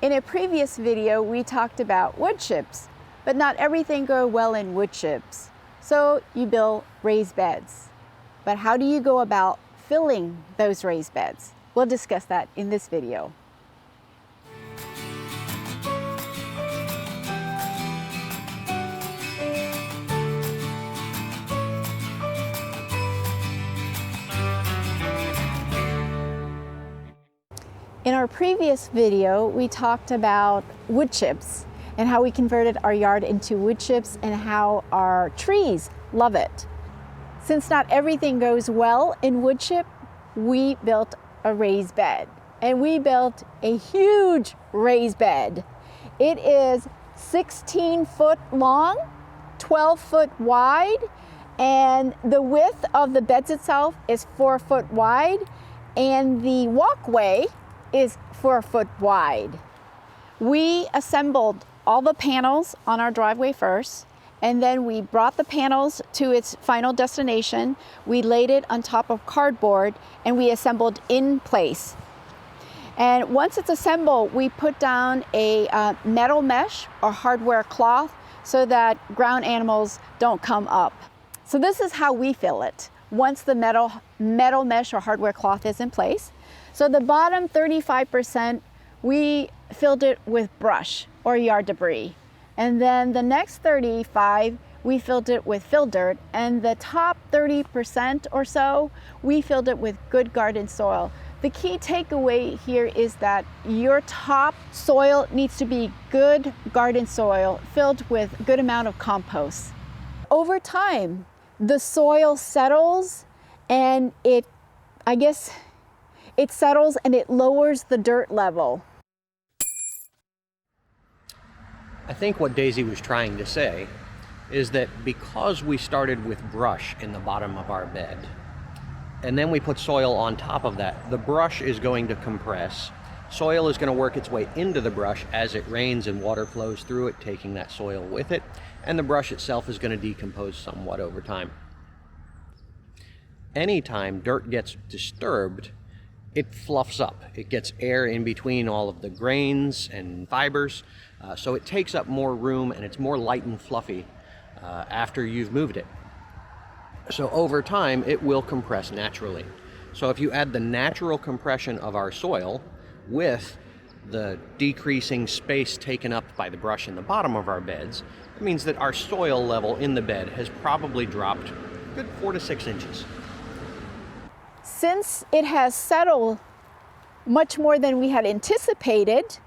In a previous video, we talked about wood chips, but not everything goes well in wood chips. So you build raised beds. But how do you go about filling those raised beds? We'll discuss that in this video. In our previous video, we talked about wood chips and how we converted our yard into wood chips and how our trees love it. Since not everything goes well in wood chip, we built a raised bed. And we built a huge raised bed. It is 16 foot long, 12 foot wide, and the width of the beds itself is 4 foot wide, and the walkway is 4 foot wide. We assembled all the panels on our driveway first, and then we brought the panels to its final destination. We laid it on top of cardboard and we assembled in place. And once it's assembled, we put down a metal mesh or hardware cloth so that ground animals don't come up. So this is how we fill it once the metal mesh or hardware cloth is in place. So the bottom 35%, we filled it with brush or yard debris. And then the next 35, we filled it with fill dirt. And the top 30% or so, we filled it with good garden soil. The key takeaway here is that your top soil needs to be good garden soil filled with a good amount of compost. Over time, the soil settles and it settles and it lowers the dirt level. I think what Daisy was trying to say is that because we started with brush in the bottom of our bed, and then we put soil on top of that, the brush is going to compress. Soil is going to work its way into the brush as it rains and water flows through it, taking that soil with it, and the brush itself is going to decompose somewhat over time. Anytime dirt gets disturbed, it fluffs up. It gets air in between all of the grains and fibers, so it takes up more room and it's more light and fluffy after you've moved it. So over time, it will compress naturally. So if you add the natural compression of our soil with the decreasing space taken up by the brush in the bottom of our beds, it means that our soil level in the bed has probably dropped a good 4 to 6 inches. Since it has settled much more than we had anticipated,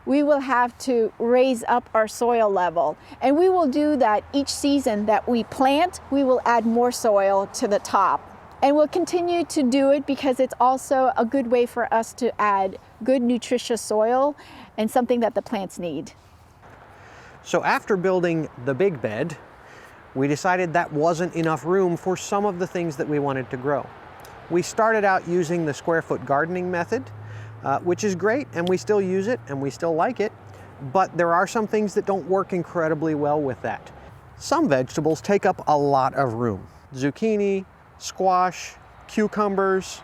we will have to raise up our soil level. And we will do that each season that we plant. We will add more soil to the top. And we'll continue to do it because it's also a good way for us to add good nutritious soil and something that the plants need. So after building the big bed, we decided that wasn't enough room for some of the things that we wanted to grow. We started out using the square foot gardening method, which is great, and we still use it and we still like it, but there are some things that don't work incredibly well with that. Some vegetables take up a lot of room. Zucchini, squash, cucumbers,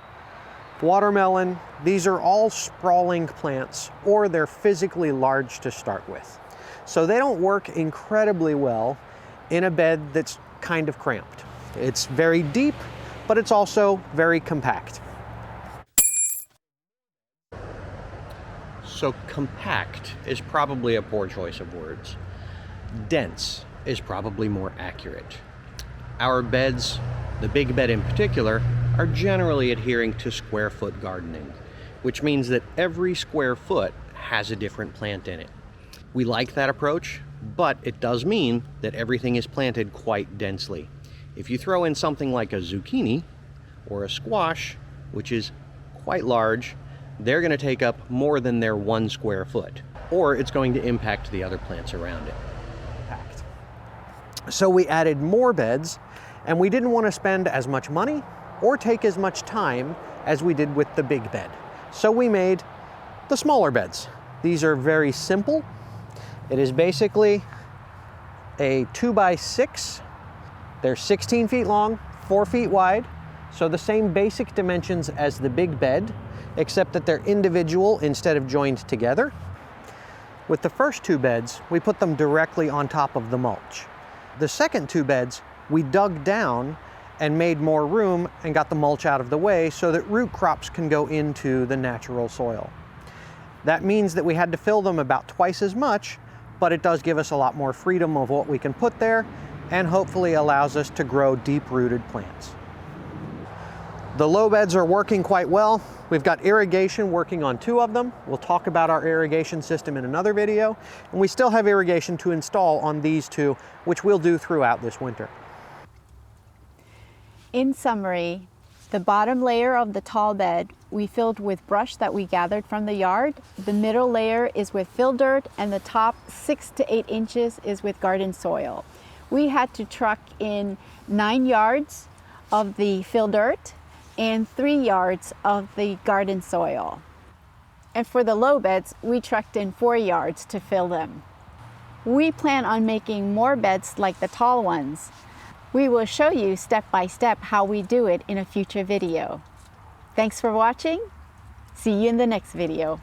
watermelon, these are all sprawling plants, or they're physically large to start with. So they don't work incredibly well in a bed that's kind of cramped. It's very deep, but it's also very compact. So compact is probably a poor choice of words. Dense is probably more accurate. Our beds, the big bed in particular, are generally adhering to square foot gardening, which means that every square foot has a different plant in it. We like that approach, but it does mean that everything is planted quite densely. If you throw in something like a zucchini or a squash, which is quite large, they're going to take up more than their 1 square foot, or it's going to impact the other plants around it. So we added more beds, and we didn't want to spend as much money or take as much time as we did with the big bed. So we made the smaller beds. These are very simple. It is basically a 2x6. They're 16 feet long, 4 feet wide, so the same basic dimensions as the big bed, except that they're individual instead of joined together. With the first 2 beds, we put them directly on top of the mulch. The second 2 beds, we dug down and made more room and got the mulch out of the way so that root crops can go into the natural soil. That means that we had to fill them about twice as much, but it does give us a lot more freedom of what we can put there and hopefully allows us to grow deep-rooted plants. The low beds are working quite well. We've got irrigation working on 2 of them. We'll talk about our irrigation system in another video. And we still have irrigation to install on these 2, which we'll do throughout this winter. In summary, the bottom layer of the tall bed we filled with brush that we gathered from the yard. The middle layer is with fill dirt, and the top 6 to 8 inches is with garden soil. We had to truck in 9 yards of the fill dirt and 3 yards of the garden soil. And for the low beds, we trucked in 4 yards to fill them. We plan on making more beds like the tall ones. We will show you step by step how we do it in a future video. Thanks for watching. See you in the next video.